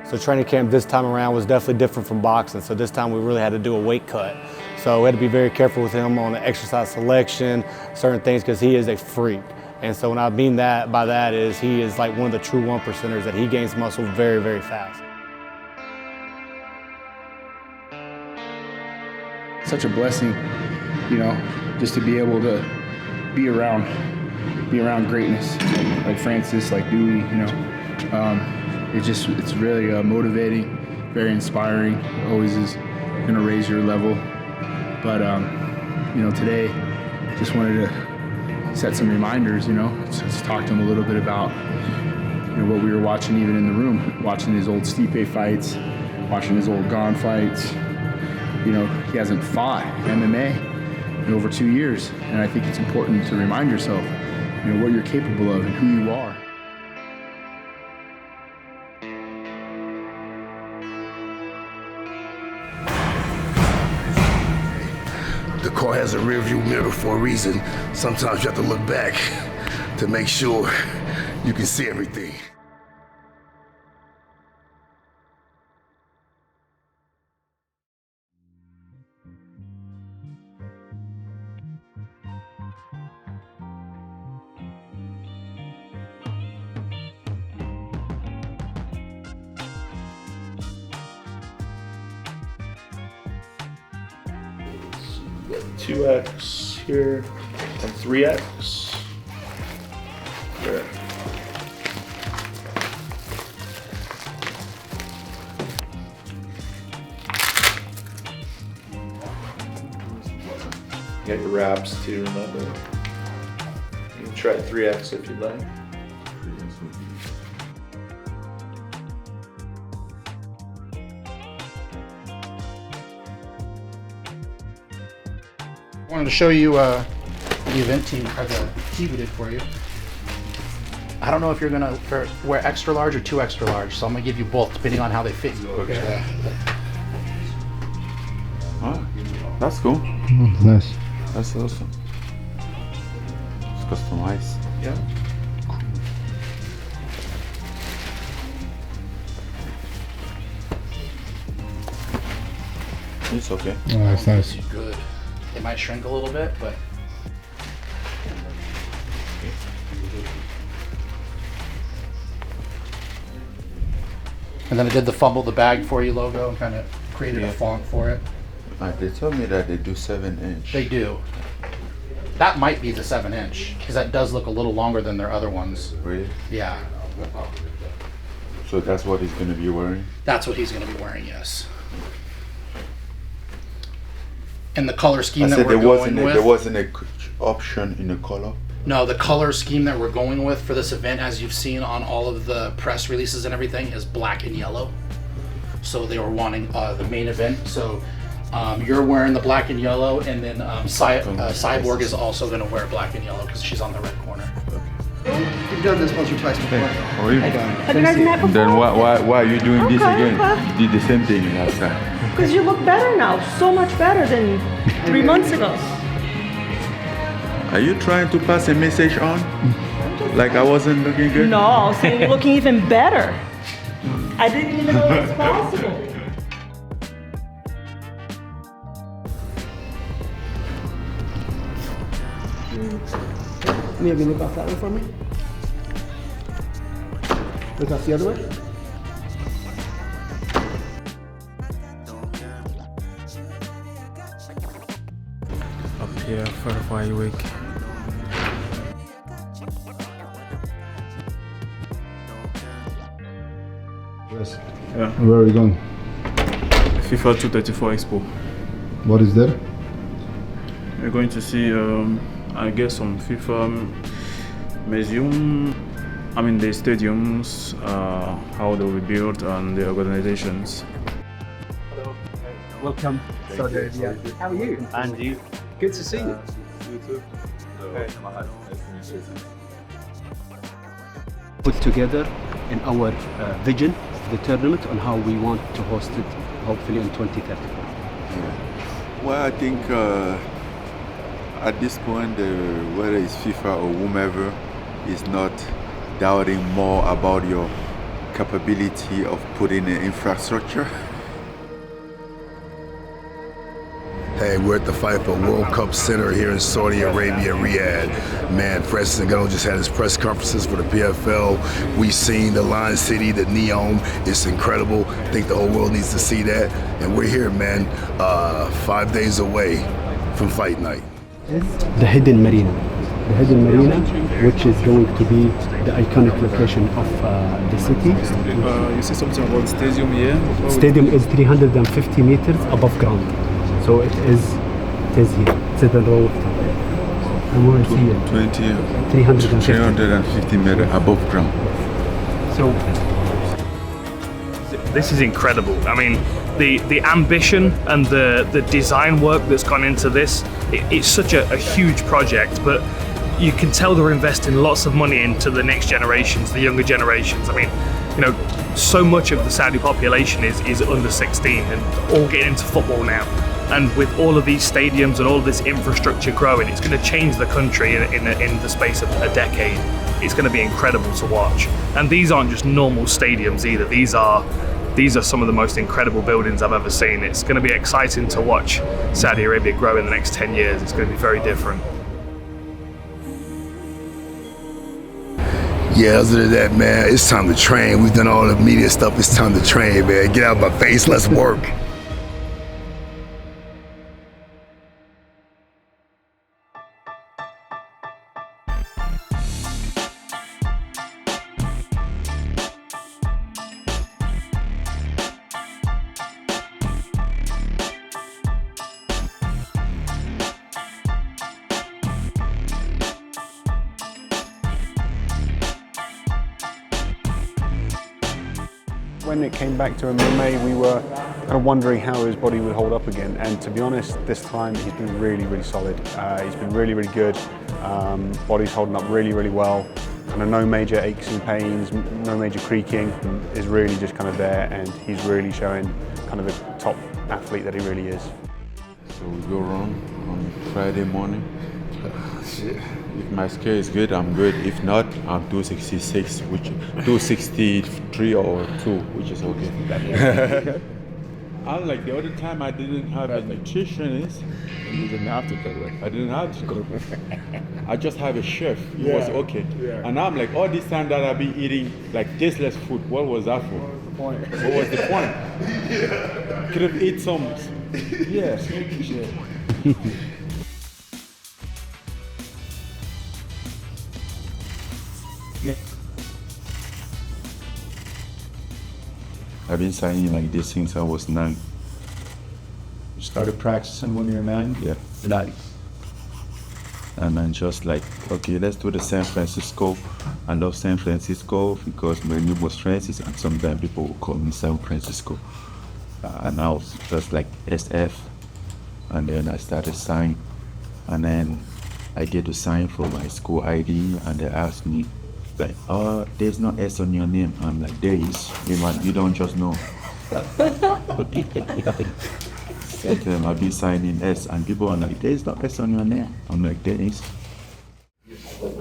So training camp this time around was definitely different from boxing. So this time we really had to do a weight cut. So we had to be very careful with him on the exercise selection, certain things, because he is a freak. And so when I mean that by that is he is like one of the true 1%ers that he gains muscle very, very fast. Such a blessing, you know, just to be able to be around greatness, like Francis, like Dewey, you know. It's really motivating, very inspiring. It always is going to raise your level. But you know, today, just wanted to set some reminders. You know, just talk to him a little bit about, you know, what we were watching even in the room, watching his old Stipe fights, watching his old Gane fights. You know, he hasn't fought MMA in over 2 years, and I think it's important to remind yourself, you know, what you're capable of and who you are. The car has a rearview mirror for a reason. Sometimes you have to look back to make sure you can see everything. We got 2X here and 3X. There. You got your wraps too, remember? You can try 3X if you'd like. I wanted to show you the event team, or the tee we did for you. I don't know if you're gonna wear extra large or 2 extra large, so I'm gonna give you both depending on how they fit you. Okay. Oh, that's cool. Nice. That's awesome. It's customized. Yeah. It's okay. Oh, that's nice. Good. It might shrink a little bit, but and then I did the fumble the bag for you logo and kind of created a font for it. They told me that they do 7-inch. They do. That might be the 7-inch because that does look a little longer than their other ones. Really? Yeah. So that's what he's gonna be wearing? That's what he's going to be wearing, yes. And the color scheme that we're going with. There wasn't a option in the color? No, the color scheme that we're going with for this event, as you've seen on all of the press releases and everything, is black and yellow. So they were wanting the main event. So you're wearing the black and yellow, and then Cyborg is also going to wear black and yellow because she's on the red corner. You've done this once or twice before. How are you? Have you guys met before? Then why are you doing this again? Okay. You did the same thing last time. Because you look better now, so much better than 3 months ago. Are you trying to pass a message on? Like I wasn't looking good? No, I was saying you're looking even better. I didn't even know it was possible. Maybe look off that way for me. Look off the other way. Up here for a 5 week. Yes. Yeah. Where are we going? FIFA 234 Expo. What is there? We're going to see, I guess, some FIFA museum. I mean, the stadiums, how they were built, and the organizations. Hello. Welcome, Saudi Arabia. How are you? And you? Good to see you. You too. Put together in our vision of the tournament on how we want to host it, hopefully in 2034. Yeah. Well, I think at this point, whether it's FIFA or whomever, is not doubting more about your capability of putting in infrastructure. Hey, we're at the FIFA World Cup Center here in Saudi Arabia, Riyadh. Man, Francis Ngannou just had his press conferences for the PFL. We've seen the Lion City, the Neon. It's incredible. I think the whole world needs to see that. And we're here, man, 5 days away from fight night. The hidden marina. The hidden marina, which is going to be the iconic location of the city. You see something about stadium here? Stadium is 350 meters above ground. So it is here. It's at the row of top. And where is here? 350 meters above ground. So this is incredible. I mean, the ambition and the design work that's gone into this, it's such a huge project, but you can tell they're investing lots of money into the next generations, the younger generations. I mean, you know, so much of the Saudi population is under 16 and all getting into football now. And with all of these stadiums and all of this infrastructure growing, it's going to change the country in the space of a decade. It's going to be incredible to watch. And these aren't just normal stadiums either. These are some of the most incredible buildings I've ever seen. It's going to be exciting to watch Saudi Arabia grow in the next 10 years. It's going to be very different. Yeah, other than that, man, it's time to train. We've done all the media stuff. It's time to train, man. Get out of my face. Let's work. When it came back to MMA, we were kind of wondering how his body would hold up again. And to be honest, this time he's been really, really solid. He's been really, really good. Body's holding up really, really well. Kind of no major aches and pains, no major creaking. Is really just kind of there, and he's really showing kind of a top athlete that he really is. So we go wrong on Friday morning. If my scale is good, I'm good. If not, I'm 266, which 263 or 2, which is okay. Unlike the other time, I didn't have a nutritionist. You didn't have to go away. I didn't have to go. I just have a chef. It was okay. Yeah. And I'm like, all this time that I've been eating like tasteless food, what was that for? What was the point? Could have eaten some. Yeah. I've been signing like this since I was 9. You started practicing when you were 9? Yeah. 9. And I'm just like, okay, let's do the San Francisco. I love San Francisco because my name was Francis, and sometimes people will call me San Francisco. And I was just like SF. And then I started signing. And then I get to sign for my school ID, and they asked me, like, oh, there's no S on your name. I'm like, there is. You don't just know. Sometimes I'll be signing S, and people are like, there's no S on your name. I'm like, there is. It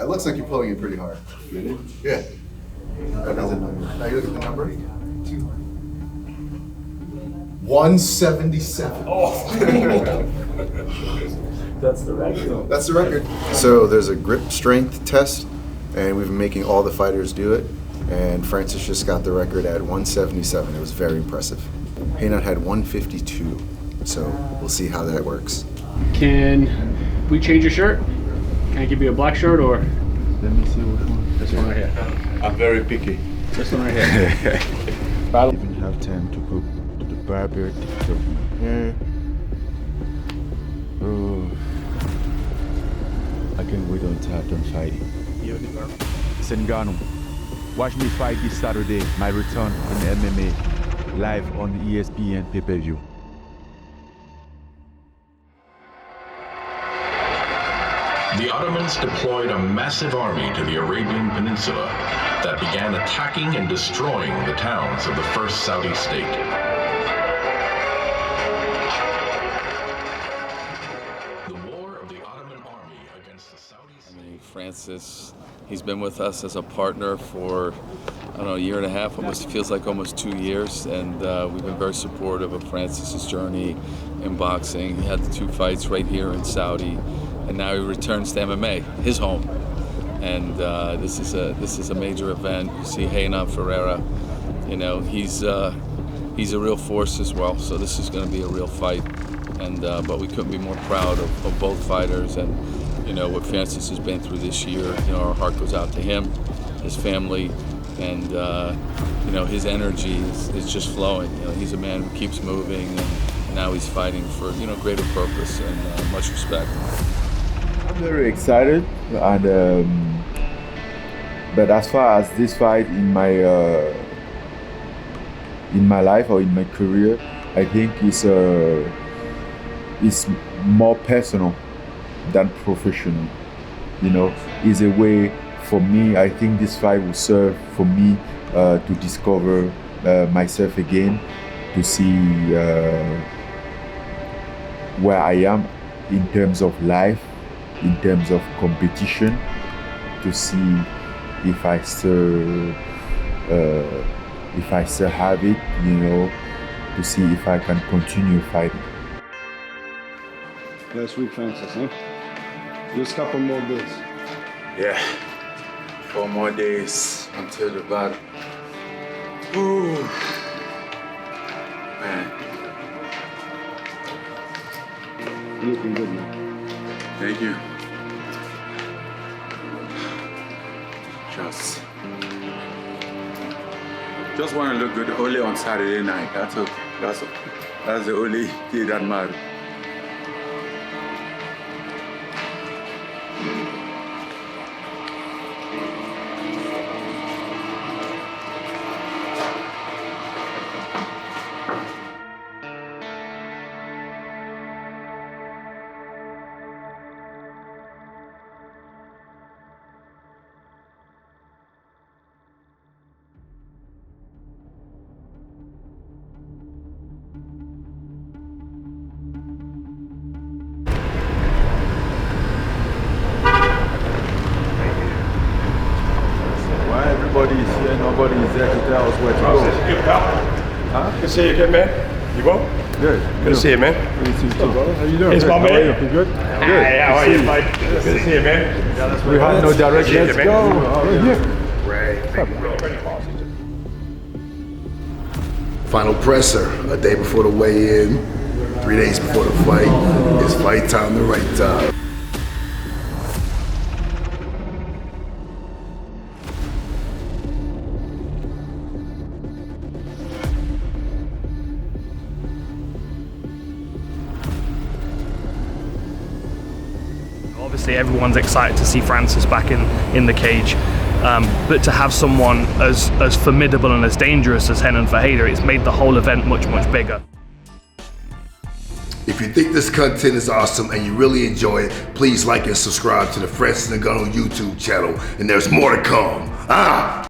looks like you're pulling it pretty hard. Really? Yeah. Now you look at the number. 177. Oh. That's the record. That's the record. So there's a grip strength test, and we've been making all the fighters do it. And Francis just got the record at 177. It was very impressive. Haynut had 152. So we'll see how that works. Can we change your shirt? Can I give you a black shirt or? Let me see which one. This one right here. I'm very picky. This one right here. I even have time to go to the barber to cut my hair. Oh. I can't wait until I'm done fighting. Ngannou, watch me fight this Saturday, my return in MMA, live on ESPN pay-per-view. The Ottomans deployed a massive army to the Arabian Peninsula that began attacking and destroying the towns of the first Saudi state. Francis. He's been with us as a partner for, I don't know, a year and a half, almost feels like almost 2 years, and we've been very supportive of Francis's journey in boxing. He had the 2 fights right here in Saudi, and now he returns to MMA, his home. And this is a major event. You see Ngannou Ferreira, you know, he's a real force as well. So this is going to be a real fight, and but we couldn't be more proud of both fighters, and you know what Francis has been through this year. You know, our heart goes out to him, his family, and you know, his energy is just flowing. You know, he's a man who keeps moving, and now he's fighting for, you know, greater purpose, and much respect. I'm very excited, and but as far as this fight in my life or in my career, I think it's more personal than professional. You know, it's a way for me. I think this fight will serve for me to discover myself again, to see where I am in terms of life, in terms of competition, to see if I still have it, you know, to see if I can continue fighting. Last week, Francis, huh? Just a couple more days. Yeah, 4 more days until the battle. Ooh, man. You're looking good, man. Thank you. Just want to look good only on Saturday night. That's the only thing that matters. Everybody is here, nobody is there to tell us where to go. Huh? Good to see you again, man. You well? Good. Good to see you, man. Good to see you too. How you doing? It's my man. How are you? Good? Good. Hey, how are you, bud? Good to see you, man. We have no direction. Let's go. Final presser, a day before the weigh-in, 3 days before the fight. It's fight time, the right time. Obviously everyone's excited to see Francis back in the cage, but to have someone as formidable and as dangerous as Ngannou Ferreira, it's made the whole event much bigger. If you think this content is awesome and you really enjoy it, please like and subscribe to the Francis Ngannou YouTube channel, and there's more to come.